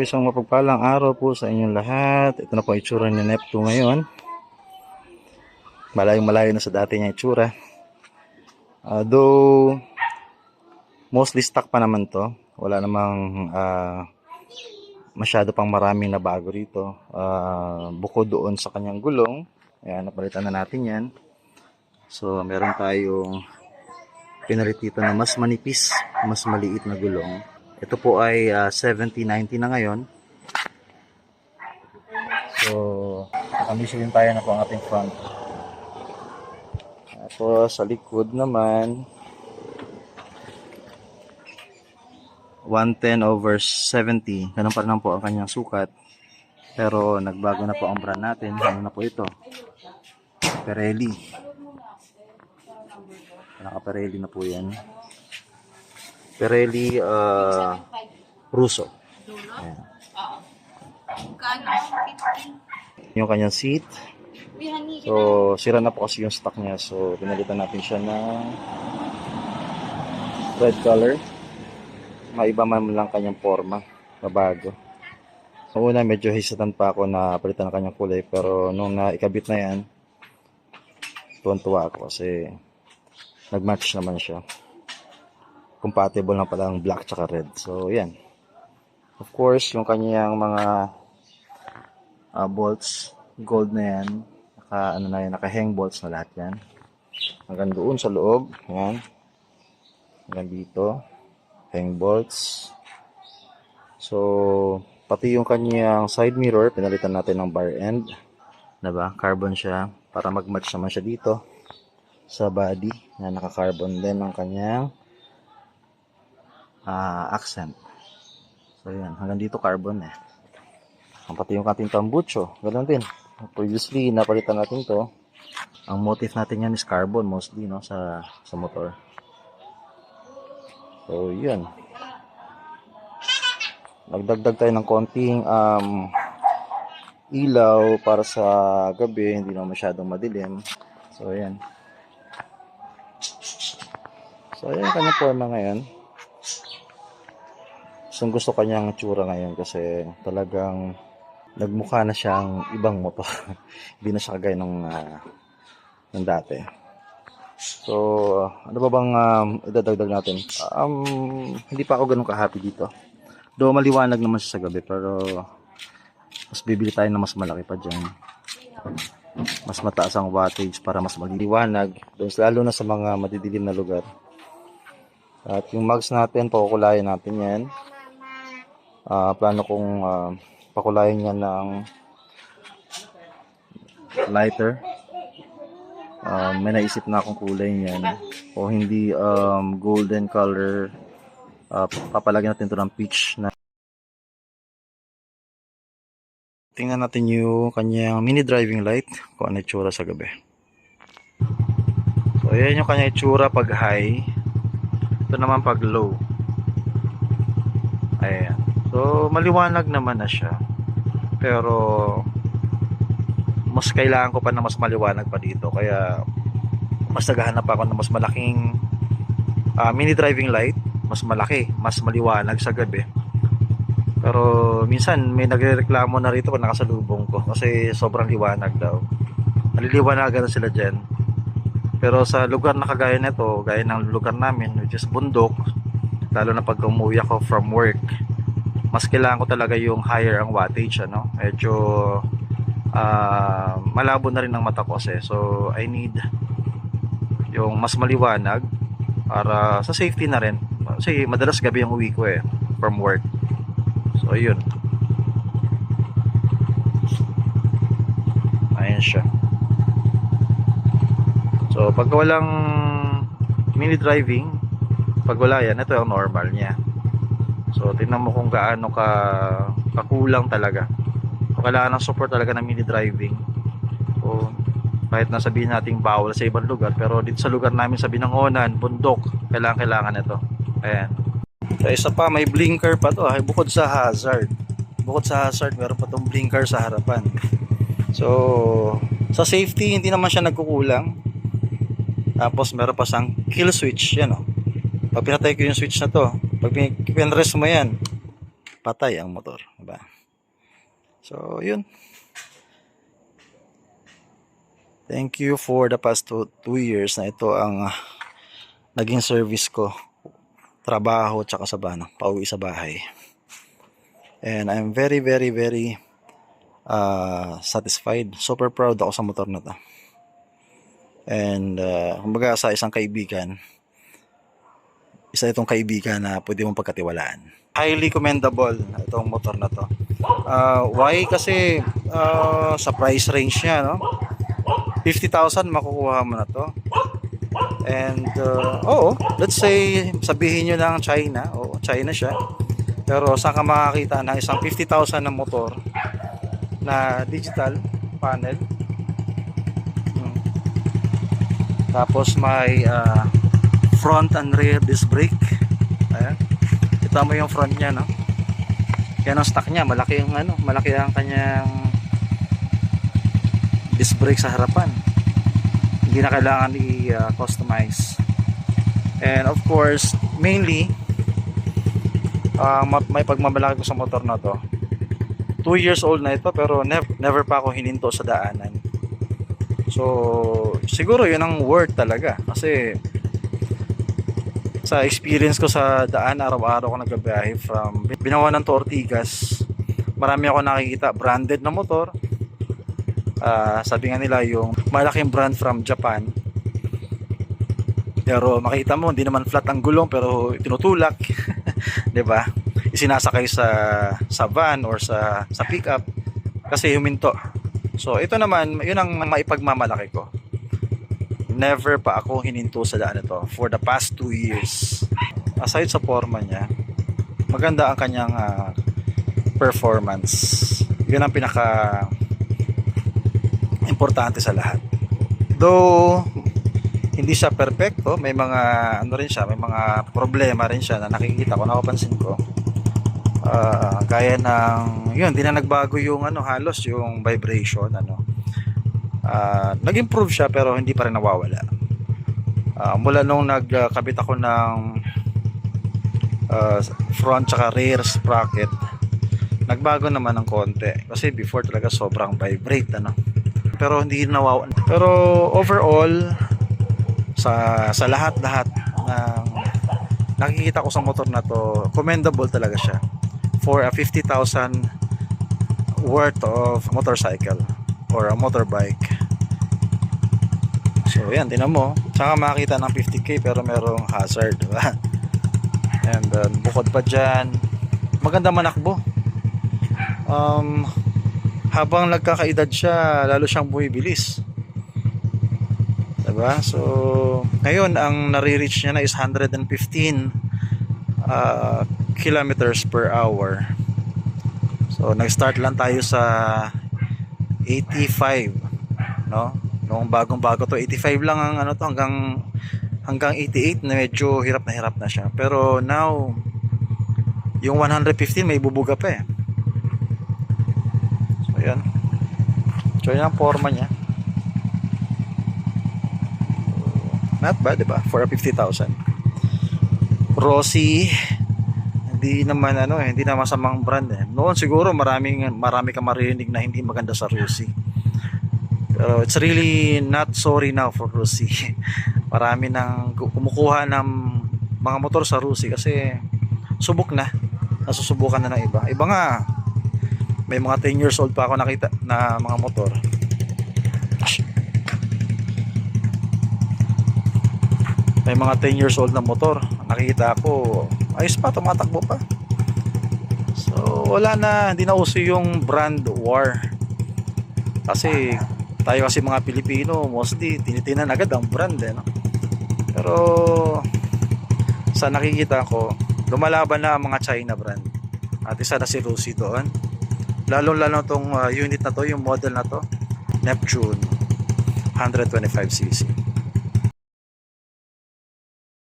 Isang mapagpalang araw po sa inyong lahat. Ito na po ang itsura ni Neptune ngayon. Malayong malayo na sa dati niya itsura. Though mostly stock pa naman to. Wala namang masyado pang maraming na bago rito. Bukod doon sa kanyang gulong. Ayan, napalitan na natin yan. So meron tayong pinalit dito na mas manipis, mas maliit na gulong. Ito po ay 70-90 na ngayon. So, nakamisilin tayo na po ang ating front. Tapos, sa likod naman, 110/70. Ganun pa rin po ang kanyang sukat. Pero, nagbago na po ang brand natin. Ano na po ito? Pirelli. Naka-Pirelli na po yan. Pirelli Russo. Ayan. Yung kanyang seat. So, sira na po kasi yung stock niya. So, pinalitan natin siya ng red color. Maiba man lang kanyang forma. Mabago. So, una, medyo hesitant pa ako na palitan ng kanyang kulay. Pero, nung naikabit na yan, tuwan-tuwa ako kasi nag-match naman siya. Compatible na pala ang black tsaka red. So, yan. Of course, yung kanyang mga bolts, gold na yan. Naka-hang bolts na lahat yan. Hanggang doon sa loob. Yan. Hanggang dito. Hang bolts. So, pati yung kanyang side mirror, pinalitan natin ng bar end. Diba? Carbon siya. Para mag-match naman siya dito. Sa body. Na naka-carbon din ang kanyang accent. So yan, hanggang dito carbon eh. Pati yung ating tambucho, ganoon din. Previously napalitan natin to. Ang motif natin yan is carbon mostly, no, sa motor. So yun. Nagdagdag tayo ng konting ilaw para sa gabi, hindi na masyadong madilim. So yan. So yan kanya forma ngayon. Gusto kanyang tsura ngayon kasi talagang nagmukha na siyang ibang motor. Hindi na siya kagaya ng dati. So, ano ba bang idadagdag natin? Hindi pa ako ganun ka-happy dito. Though maliwanag naman siya sa gabi, pero mas bibili tayo na mas malaki pa dyan. Mas mataas ang wattage para mas maliwanag. Lalo na sa mga madidilim na lugar. At yung mags natin, pakukulayan natin yan. Plano kong pakulayan yan ng lighter. May naisip na akong kulay niyan. O hindi golden color. Papalagyan natin ito ng peach na. Tingnan natin yung kanyang mini driving light. Kung ano itsura sa gabi. So ayan yung kanyang itsura pag high. Ito naman pag low. Ayan. So, maliwanag naman na siya. Pero, mas kailangan ko pa na mas maliwanag pa dito. Kaya, mas naghahanap ako ng mas malaking mini driving light. Mas malaki, mas maliwanag sa gabi. Pero, minsan, may nagrereklamo na rito pag nakasalubong ko. Kasi, sobrang liwanag daw. Naliliwanagan na sila dyan. Pero, sa lugar na kagaya nito, gaya ng lugar namin, which is bundok, lalo na pag umuwi ako from work, mas kailangan ko talaga yung higher ang wattage, ano? Medyo malabo na rin ang mata ko kasi. So I need yung mas maliwanag para sa safety na rin. Kasi madalas gabi ang uwi ko from work. So yun. Ayan siya. So pag walang mini driving, pag wala yan, ito yung normal niya. So, tingnan mo kung gaano kakulang talaga. So, kailangan ng support talaga ng mini driving. So, kahit nasabihin natin bawal sa ibang lugar, pero dito sa lugar namin sa Binangonan, bundok, kailangan ito. Ayan. So, isa pa, may blinker pa to. Bukod sa hazard. Meron pa tong blinker sa harapan. So, sa safety, hindi naman siya nagkukulang. Tapos, meron pa siyang kill switch. Yan o. Pag pinatay ko yung switch na to, pag pinrest mo yan, patay ang motor. Diba? ba? So, yun. Thank you for the past 2 years na ito ang naging service ko. Trabaho tsaka sa pauwi sa bahay. And I'm very, very, very satisfied. Super proud ako sa motor na to. And kumbaga sa isang kaibigan, isa itong kaibigan na pwede mong pagkatiwalaan. Highly commendable itong motor na to. Why? Kasi sa price range niya, no? 50,000 makukuha mo na to. And let's say sabihin nyo lang China. China siya. Pero saan ka makakita ng isang 50,000 na motor na digital panel? Tapos may front and rear disc brake. Ayan. Kita mo yung front niya, no? Yan ang stock niya, malaki ang kanyang disc brake sa harapan. Hindi na kailangan i-customize. And of course, mainly may pagmamalaki ko sa motor na to. 2 years old na ito pero never pa ako hininto sa daanan. So, siguro yun ang word talaga. Kasi sa experience ko sa daan, araw-araw ko nagbabiyahe from Binawanan to Ortigas. Marami ako nakikita branded na motor. Sabi nga nila yung malaking brand from Japan. Pero makita mo hindi naman flat ang gulong pero tinutulak, 'di ba? Isinasakay sa van or sa pickup kasi huminto. So ito naman, yun ang maipagmamalaki ko. Never pa ako hininto sa daan ito for the past 2 years. Aside sa forma niya, maganda ang kanyang performance. Yun ang pinaka importante sa lahat. Though hindi siya perfecto, may mga may mga problema rin siya na nakikita ko, napapansin ko. Gaya ng yun, hindi na nagbago yung halos yung vibration nag-improve siya pero hindi pa rin nawawala. Mula nung nagkabit ako ng front tsaka rear sprocket, nagbago naman ng konti kasi before talaga sobrang vibrate pero hindi nawawala. Pero overall sa lahat-lahat ng nakikita ko sa motor na to, commendable talaga siya for a 50,000 worth of motorcycle or a motorbike. So yan, tinan mo, saka makakita ng 50k pero merong hazard, diba? And bukod pa dyan, maganda manakbo. Habang nagkakaedad siya, lalo siyang bumibilis, diba? So ngayon ang nare-reach niya na is 115 kilometers per hour. So nag-start lang tayo sa 85, no? Noong bagong-bago to, 85 lang ang to, hanggang 88 na medyo hirap na siya. Pero now yung 115 may bubuga pa eh. So yan. So yan ang forma niya. Not bad, diba? For a 50,000. Rossi, hindi naman hindi na masamang brand eh. Noon siguro marami kang marinig na hindi maganda sa Rossi. Pero it's really not sorry now for Rossi. Marami nang kumukuha ng mga motor sa Rossi kasi subok na. Nasusubukan na ng iba. Iba nga, may mga 10 years old pa ako nakita na mga motor. May mga 10 years old na motor nakikita ko, ayos pa, tumatakbo pa. So wala na, hindi na uso yung brand war kasi tayo kasi mga Pilipino mostly tinitinan agad ang brand no? Pero sa nakikita ko, lumalaban na ang mga China brand at isa na si Rossi doon, lalo tong unit na to, yung model na to, Neptune 125cc.